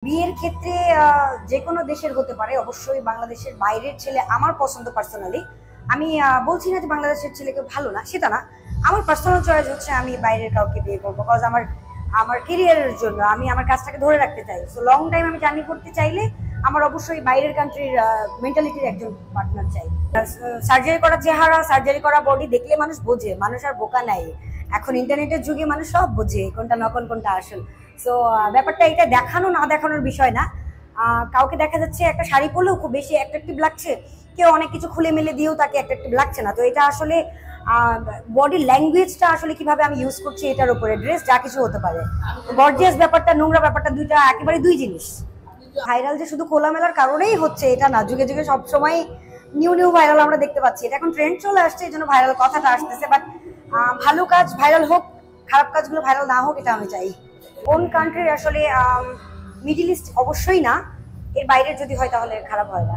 বিয়ের ক্ষেত্রে যে কোনো দেশের হতে পারে, অবশ্যই বাংলাদেশের বাইরের ছেলে আমার পছন্দ পার্সোনালি। আমি বলছি না যে বাংলাদেশের ছেলে কেউ ভালো না, সেটা না। আমার পার্সোনাল চয়েস হচ্ছে আমি বাইরের কাউকে বিয়ে করবো, বিকজ আমার আমার কেরিয়ারের জন্য আমি আমার কাজটাকে ধরে রাখতে চাই। সো লং টাইম আমি জার্নি করতে চাইলে আমার অবশ্যই বাইরের কান্ট্রির মেন্টালিটির একজন পার্টনার চাই। সার্জারি করা চেহারা, সার্জারি করা বডি দেখলে মানুষ বোঝে, মানুষ আর বোকা নাই। এখন ইন্টারনেটের যুগে মানুষ সব বোঝে কোনটা নকল কোনটা আসল। সো ব্যাপারটা এটা দেখানো না দেখানোর বিষয় না। কাউকে দেখা যাচ্ছে একটা শাড়ি পরলেও খুব বেশি অ্যাট্রাকটিভ লাগছে, কেউ অনেক কিছু খুলে মেলে দিয়েও তাকে অ্যাট্রাকটিভ লাগছে না। তো এটা আসলে বডি ল্যাঙ্গুয়েজটা আসলে কিভাবে আমি ইউজ করছি এটার উপরে, ড্রেস যা কিছু হতে পারে। গর্জিয়াস ব্যাপারটা, নোংরা ব্যাপারটা, দুইটা একেবারে দুই জিনিস। ভাইরাল যে শুধু খোলামেলার কারণেই হচ্ছে এটা না, যুগে যুগে সবসময় নিউ নিউ ভাইরাল আমরা দেখতে পাচ্ছি। এটা এখন ট্রেন্ড চলে আসছে, এই জন্য ভাইরাল কথাটা আসতেছে। বাট ভালো কাজ ভাইরাল হোক, খারাপ কাজগুলো ভাইরাল না হোক, এটা আমি চাই। কোন কান্ট্রির আসলে মিডল ইস্ট অবশ্যই না, এর বাইরে যদি হয় তাহলে খারাপ হয় না।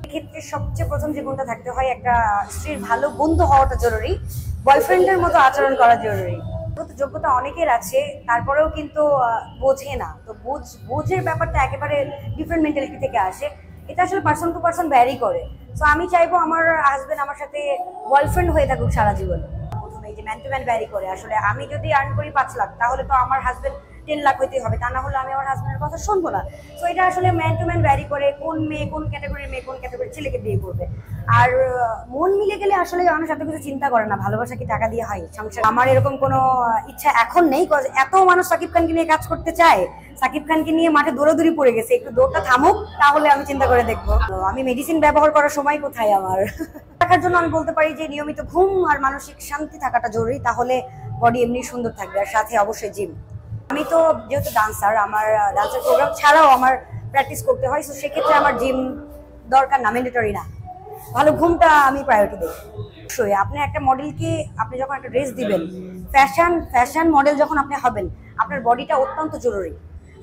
এক্ষেত্রে সবচেয়ে প্রথম যে গুণটা থাকতে হয়, একটা স্ত্রীর ভালো বন্ধু হওয়াটা জরুরি, বয়ফ্রেন্ডের মতো আচরণ করা জরুরি। যোগ্যতা অনেকের আছে, তারপরেও কিন্তু বোঝে না। তো বোঝের ব্যাপারটা একেবারে ডিফারেন্ট মেন্টালিটি থেকে আসে। এটা আসলে পার্সন টু পার্সন ভ্যারি করে। তো আমি চাইবো আমার হাজবেন্ড আমার সাথে বয়ফ্রেন্ড হয়ে থাকুক সারা জীবন। প্রথমে এই যে ম্যান টু ম্যান ভ্যারি করে, আসলে আমি যদি আর্ন করি 5 লাখ, তাহলে তো আমার হাজবেন্ড 10 লাখ হইতে হবে, তা না হলে আমি আমার হাজবেন্ডের কথা শুনবো না। তো এটা আসলে ম্যান টু ম্যান ভ্যারি করে, কোন মেয়ে কোন ক্যাটাগরির মেয়ে কোন ক্যাটাগরির ছেলেকে বিয়ে করবে। আর মন মিলে গেলে আসলে মানুষ এত কিছু চিন্তা করে না, ভালোবাসা কি টাকা দিয়ে হয় সংসার। আমার এরকম কোনো ইচ্ছা এখন নেই, এত মানুষ সাকিব খানকে নিয়ে কাজ করতে চায়, সাকিব খানকে নিয়ে মাঠে দৌড়াদৌড়ি পড়ে গেছে, একটু দৌড়টা থামুক, তাহলে আমি চিন্তা করে দেখবো। আমি মেডিসিন ব্যবহার করার সময় কোথায় আমার থাকার জন্য আমি বলতে পারি যে নিয়মিত ঘুম আর মানসিক শান্তি থাকাটা জরুরি, তাহলে বডি এমনি সুন্দর থাকবে। আর সাথে অবশ্যই জিম। আমি তো যেহেতু ডান্সার, আমার ডান্সের প্রোগ্রাম ছাড়াও আমার প্র্যাকটিস করতে হয়, তো সেক্ষেত্রে আমার জিম দরকার না, ম্যান্ডেটরি না। ভালো ঘুমটা আমি প্রায়োরিটি দিই। অবশ্যই আপনি একটা মডেলকে, আপনি যখন একটা ড্রেস দিবেন, ফ্যাশন মডেল যখন আপনি হবেন, আপনার বডিটা অত্যন্ত জরুরি।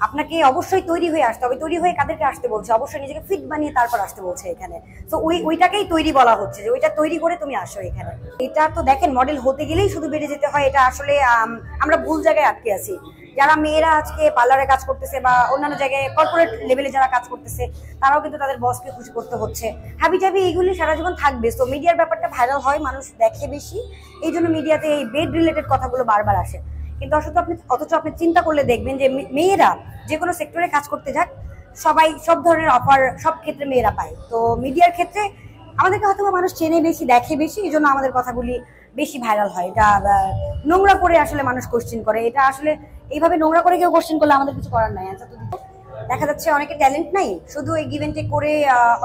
আপনাকে অবশ্যই তৈরি হয়ে আসতে হবে। তৈরি হয়ে কাদেরকে আসতে বলছে? অবশ্যই নিজেকে ফিট বানিয়ে তারপর আসতে বলছে এখানে। তো ওইটাকেই তৈরি বলা হচ্ছে, যে ওইটা তৈরি করে তুমি আসো এখানে। এটা তো দেখেন, মডেল হতে গেলেই শুধু বেড়ে যেতে হয়, এটা আসলে আমরা ভুল জায়গায় আটকে আছি। যারা মেয়েরা আজকে পার্লারে কাজ করতেছে বা অন্যান্য জায়গায় কর্পোরেট লেভেলে যারা কাজ করতেছে, তারাও কিন্তু তাদের বসকে খুশি করতে হচ্ছে। হাবি জাবি এইগুলি সারা জীবন থাকবে। তো মিডিয়ার ব্যাপারটা ভাইরাল হয়, মানুষ দেখে বেশি, এই জন্য মিডিয়াতে এই বেড রিলেটেড কথাগুলো বারবার আসে। কিন্তু অথচ আপনি চিন্তা করলে দেখবেন যে মেয়েরা যে কোনো সেক্টরে কাজ করতে যাক, সবাই সব ধরনের অফার সব ক্ষেত্রে মেয়েরা পায়। তো মিডিয়ার ক্ষেত্রে আমাদেরকে হয়তো মানুষ চেনে বেশি, দেখে বেশি, এই জন্য আমাদের কথাগুলি বেশি ভাইরাল হয়। এটা নোংরা করে আসলে মানুষ কোশ্চেন করে, এটা আসলে এইভাবে নোংরা করে কেউ কোশ্চেন করলে আমাদের কিছু করার নাই। দেখা যাচ্ছে অনেকে ট্যালেন্ট নাই, শুধু এই গিভ এন্ড টেক করে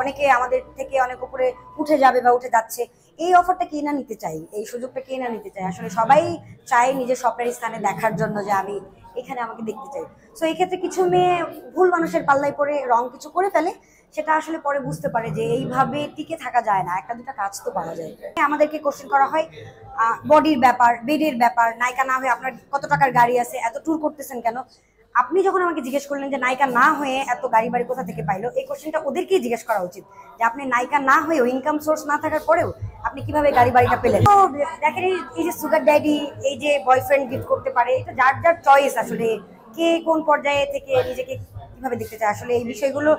অনেকে আমাদের থেকে অনেক উপরে উঠে যাবে বা উঠে যাচ্ছে। এই অফারটা কে না নিতে চাই, এই সুযোগটা কে না নিতে চাই? আসলে সবাই চায় নিজের স্বপ্নের স্থানে দেখার জন্য, যে আমি এখানে আমাকে দেখতে চাই। সো এই ক্ষেত্রে কিছু মেয়ে ভুল মানুষের পাল্লায় পড়ে রং কিছু করে ফেলে, সেটা আসলে পরে বুঝতে পারে যে এইভাবে টিকে থাকা যায় না, একটা দুটা কাজ তো পাওয়া যায়। আমাদেরকে কোশ্চেন করা হয় বডির ব্যাপার, বেডের ব্যাপার, নায়িকা না হয়ে আপনার কত টাকার গাড়ি আছে, এত ট্যুর করতেছেন কেন। আপনি যখন আমাকে জিজ্ঞেস করলেন যে নায়িকা না হয়ে এত গাড়ি বাড়ি কোথা থেকে পাইলো, এই কোশ্চেনটা ওদেরকেই জিজ্ঞেস করা উচিত, যে আপনি নায়িকা না হয়েও, ইনকাম সোর্স না থাকার পরেও আপনি কিভাবে গাড়ি বাড়িটা পেলেন। তো দেখেন, এই যে সুগার ড্যাডি, এই যে বয়ফ্রেন্ড গিফট করতে পারে, এটা যার যার চয়েস। আসলে কে কোন পর্যায়ে থেকে নিজেকে কিভাবে দেখতে চায়, আসলে এই বিষয়গুলো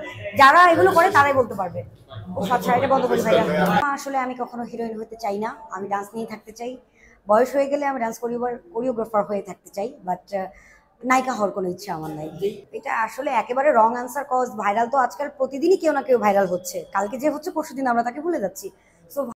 যারা এগুলো করে তারাই বলতে পারবে। ও আচ্ছা, এটা বন্ধ করি ভাইয়া। আসলে আমি কখনো হিরোইন হতে চাই না, আমি ডান্স নিয়ে থাকতে চাই। বয়স হয়ে গেলে আমি ডান্স কোরিওগ্রাফার হয়ে থাকতে চাই, বাট নায়িকা হওয়ার কোনো ইচ্ছা আমার নাই। এটা আসলে একেবারে রং আনসার, কজ ভাইরাল তো আজকাল প্রতিদিনই কেউ না কেউ ভাইরাল হচ্ছে। কালকে যে হচ্ছে, পরশুদিন আমরা তাকে ভুলে যাচ্ছি। সো